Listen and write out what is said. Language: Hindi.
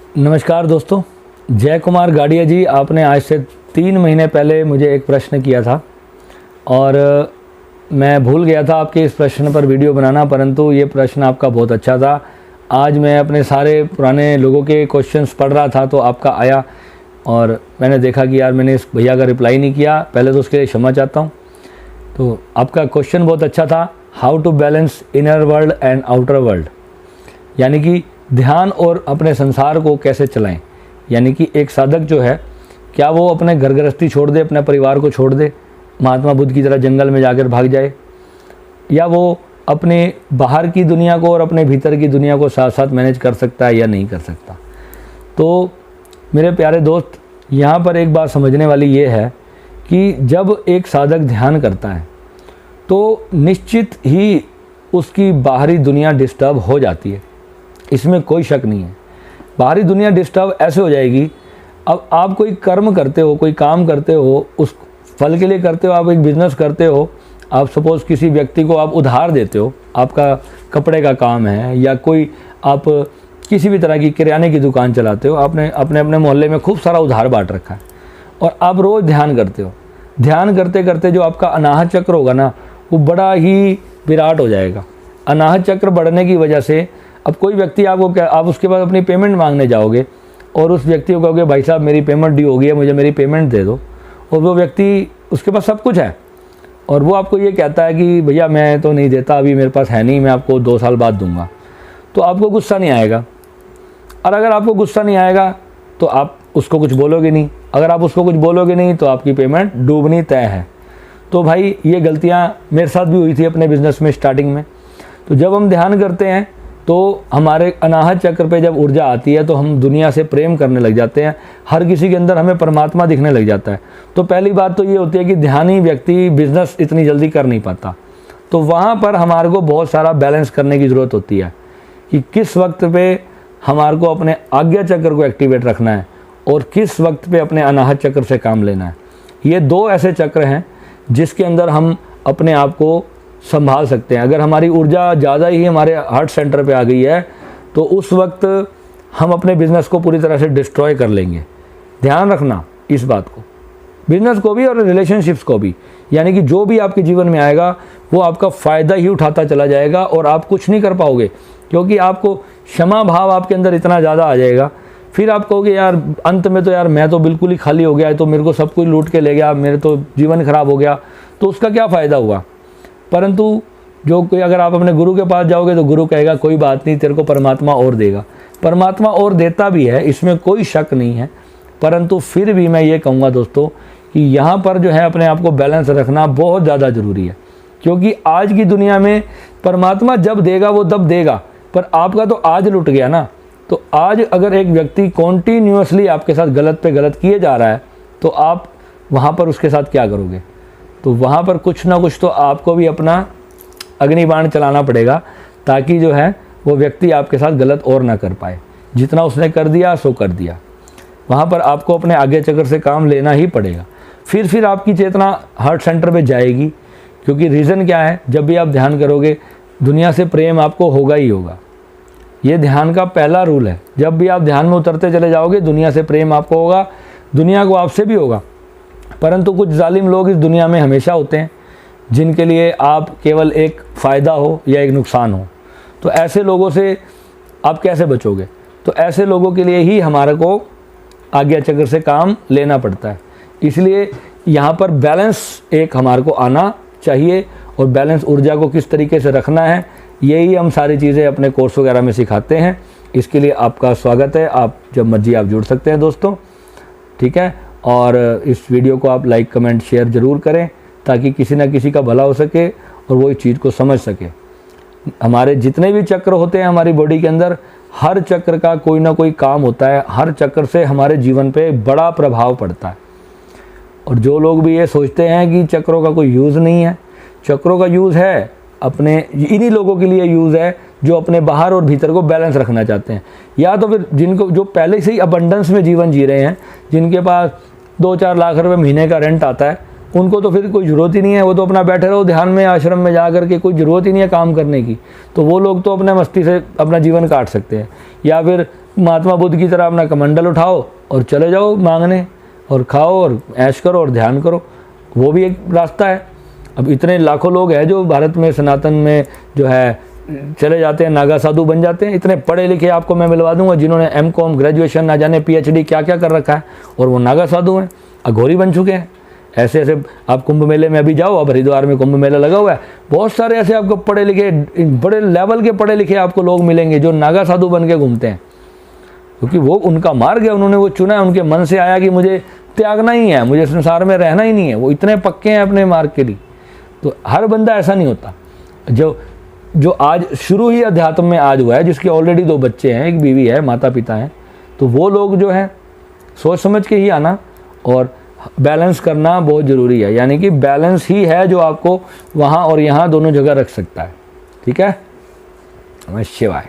नमस्कार दोस्तों, जय कुमार गाड़िया जी। आपने आज से 3 महीने पहले मुझे एक प्रश्न किया था और मैं भूल गया था आपके इस प्रश्न पर वीडियो बनाना, परंतु ये प्रश्न आपका बहुत अच्छा था। आज मैं अपने सारे पुराने लोगों के क्वेश्चंस पढ़ रहा था तो आपका आया और मैंने देखा कि यार मैंने इस भैया का रिप्लाई नहीं किया, पहले तो उसके लिए क्षमा चाहता हूँ। तो आपका क्वेश्चन बहुत अच्छा था, how to balance inner world and outer world, यानी कि ध्यान और अपने संसार को कैसे चलाएं। यानी कि एक साधक जो है, क्या वो अपने घर गृहस्थी छोड़ दे, अपने परिवार को छोड़ दे, महात्मा बुद्ध की तरह जंगल में जाकर भाग जाए, या वो अपने बाहर की दुनिया को और अपने भीतर की दुनिया को साथ साथ मैनेज कर सकता है या नहीं कर सकता। तो मेरे प्यारे दोस्त, यहाँ पर एक बात समझने वाली ये है कि जब एक साधक ध्यान करता है तो निश्चित ही उसकी बाहरी दुनिया डिस्टर्ब हो जाती है, इसमें कोई शक नहीं है। बाहरी दुनिया डिस्टर्ब ऐसे हो जाएगी, अब आप कोई कर्म करते हो, कोई काम करते हो, उस फल के लिए करते हो, आप एक बिज़नेस करते हो, आप सपोज़ किसी व्यक्ति को आप उधार देते हो, आपका कपड़े का काम है या कोई आप किसी भी तरह की किराने की दुकान चलाते हो, आपने अपने अपने मोहल्ले में खूब सारा उधार बांट रखा है और आप रोज़ ध्यान करते हो। ध्यान करते करते जो आपका अनाहत चक्र होगा ना, वो बड़ा ही विराट हो जाएगा। अनाहत चक्र बढ़ने की वजह से अब कोई व्यक्ति आप उसके पास अपनी पेमेंट मांगने जाओगे और उस व्यक्ति को कहोगे भाई साहब मेरी पेमेंट ड्यू हो गई है, मुझे मेरी पेमेंट दे दो, और वो व्यक्ति उसके पास सब कुछ है और वो आपको ये कहता है कि भैया मैं तो नहीं देता, अभी मेरे पास है नहीं, मैं आपको 2 साल बाद दूंगा, तो आपको गुस्सा नहीं आएगा। और अगर आपको गुस्सा नहीं आएगा तो आप उसको कुछ बोलोगे नहीं, अगर आप उसको कुछ बोलोगे नहीं तो आपकी पेमेंट डूबनी तय है। तो भाई ये गलतियाँ मेरे साथ भी हुई थी अपने बिज़नेस में स्टार्टिंग में। तो जब हम ध्यान करते हैं तो हमारे अनाहत चक्र पे जब ऊर्जा आती है तो हम दुनिया से प्रेम करने लग जाते हैं, हर किसी के अंदर हमें परमात्मा दिखने लग जाता है। तो पहली बात तो ये होती है कि ध्यानी व्यक्ति बिज़नेस इतनी जल्दी कर नहीं पाता, तो वहाँ पर हमारे को बहुत सारा बैलेंस करने की ज़रूरत होती है कि किस वक्त पे हमारे को अपने आज्ञा चक्र को एक्टिवेट रखना है और किस वक्त पे अपने अनाहत चक्र से काम लेना है। ये 2 ऐसे चक्र हैं जिसके अंदर हम अपने आप को संभाल सकते हैं। अगर हमारी ऊर्जा ज़्यादा ही हमारे हार्ट सेंटर पे आ गई है तो उस वक्त हम अपने बिज़नेस को पूरी तरह से डिस्ट्रॉय कर लेंगे। ध्यान रखना इस बात को, बिज़नेस को भी और रिलेशनशिप्स को भी, यानी कि जो भी आपके जीवन में आएगा वो आपका फ़ायदा ही उठाता चला जाएगा और आप कुछ नहीं कर पाओगे, क्योंकि आपको क्षमा भाव आपके अंदर इतना ज़्यादा आ जाएगा। फिर आप कहोगे यार अंत में तो यार मैं तो बिल्कुल ही खाली हो गया, तो मेरे को सब कुछ लूट के ले गया, मेरे तो जीवन खराब हो गया, तो उसका क्या फ़ायदा हुआ। परंतु जो कोई, अगर आप अपने गुरु के पास जाओगे तो गुरु कहेगा कोई बात नहीं, तेरे को परमात्मा और देगा। परमात्मा और देता भी है, इसमें कोई शक नहीं है, परंतु फिर भी मैं ये कहूँगा दोस्तों कि यहाँ पर जो है अपने आप को बैलेंस रखना बहुत ज़्यादा ज़रूरी है, क्योंकि आज की दुनिया में परमात्मा जब देगा वो तब देगा, पर आपका तो आज लुट गया ना। तो आज अगर एक व्यक्ति कॉन्टीन्यूअसली आपके साथ गलत पे गलत किए जा रहा है तो आप वहाँ पर उसके साथ क्या करोगे। तो वहाँ पर कुछ ना कुछ तो आपको भी अपना अग्निबाण चलाना पड़ेगा, ताकि जो है वो व्यक्ति आपके साथ गलत और ना कर पाए। जितना उसने कर दिया सो कर दिया, वहाँ पर आपको अपने आगे चक्र से काम लेना ही पड़ेगा। फिर आपकी चेतना हार्ट सेंटर पे जाएगी, क्योंकि रीज़न क्या है, जब भी आप ध्यान करोगे दुनिया से प्रेम आपको होगा ही होगा। ये ध्यान का पहला रूल है, जब भी आप ध्यान में उतरते चले जाओगे दुनिया से प्रेम आपको होगा, दुनिया को आपसे भी होगा। परंतु कुछ जालिम लोग इस दुनिया में हमेशा होते हैं जिनके लिए आप केवल एक फ़ायदा हो या एक नुकसान हो। तो ऐसे लोगों से आप कैसे बचोगे। तो ऐसे लोगों के लिए ही हमारे को आज्ञा चक्र से काम लेना पड़ता है। इसलिए यहाँ पर बैलेंस एक हमारे को आना चाहिए, और बैलेंस ऊर्जा को किस तरीके से रखना है यही हम सारी चीज़ें अपने कोर्स वगैरह में सिखाते हैं। इसके लिए आपका स्वागत है, आप जब मर्जी आप जुड़ सकते हैं दोस्तों, ठीक है। और इस वीडियो को आप लाइक कमेंट शेयर ज़रूर करें, ताकि किसी न किसी का भला हो सके और वो इस चीज़ को समझ सके। हमारे जितने भी चक्र होते हैं हमारी बॉडी के अंदर, हर चक्र का कोई ना कोई काम होता है, हर चक्र से हमारे जीवन पे बड़ा प्रभाव पड़ता है। और जो लोग भी ये सोचते हैं कि चक्रों का कोई यूज़ नहीं है, चक्रों का यूज़ है, अपने इन्हीं लोगों के लिए यूज़ है जो अपने बाहर और भीतर को बैलेंस रखना चाहते हैं, या तो फिर जिनको जो पहले से ही अबंडेंस में जीवन जी रहे हैं, जिनके पास 2-4 लाख रुपए महीने का रेंट आता है, उनको तो फिर कोई ज़रूरत ही नहीं है, वो तो अपना बैठे रहो ध्यान में, आश्रम में जा कर के, कोई ज़रूरत ही नहीं है काम करने की। तो वो लोग तो अपने मस्ती से अपना जीवन काट सकते हैं। या फिर महात्मा बुद्ध की तरह अपना कमंडल उठाओ और चले जाओ मांगने, और खाओ और ऐश करो और ध्यान करो, वो भी एक रास्ता है। अब इतने लाखों लोग हैं जो भारत में सनातन में जो है चले जाते हैं, नागा साधु बन जाते हैं। इतने पढ़े लिखे आपको मैं मिलवा दूंगा जिन्होंने M.Com ग्रेजुएशन ना जाने PhD क्या क्या कर रखा है, और वो नागा साधु हैं, अघोरी बन चुके हैं। ऐसे ऐसे आप कुंभ मेले में अभी जाओ, अब हरिद्वार में कुंभ मेला लगा हुआ है, बहुत सारे ऐसे आपको पढ़े लिखे बड़े लेवल के पढ़े लिखे आपको लोग मिलेंगे जो नागा साधु बन के घूमते हैं, क्योंकि वो उनका मार्ग है, उन्होंने वो चुना है, उनके मन से आया कि मुझे त्यागना ही है, मुझे संसार में रहना ही नहीं है। वो इतने पक्के हैं अपने मार्ग के लिए। तो हर बंदा ऐसा नहीं होता। जो आज शुरू ही अध्यात्म में आज हुआ है, जिसके ऑलरेडी 2 बच्चे हैं, एक बीवी है, माता पिता हैं, तो वो लोग जो है सोच समझ के ही आना, और बैलेंस करना बहुत ज़रूरी है। यानी कि बैलेंस ही है जो आपको वहाँ और यहाँ दोनों जगह रख सकता है। ठीक है, नमः शिवाय।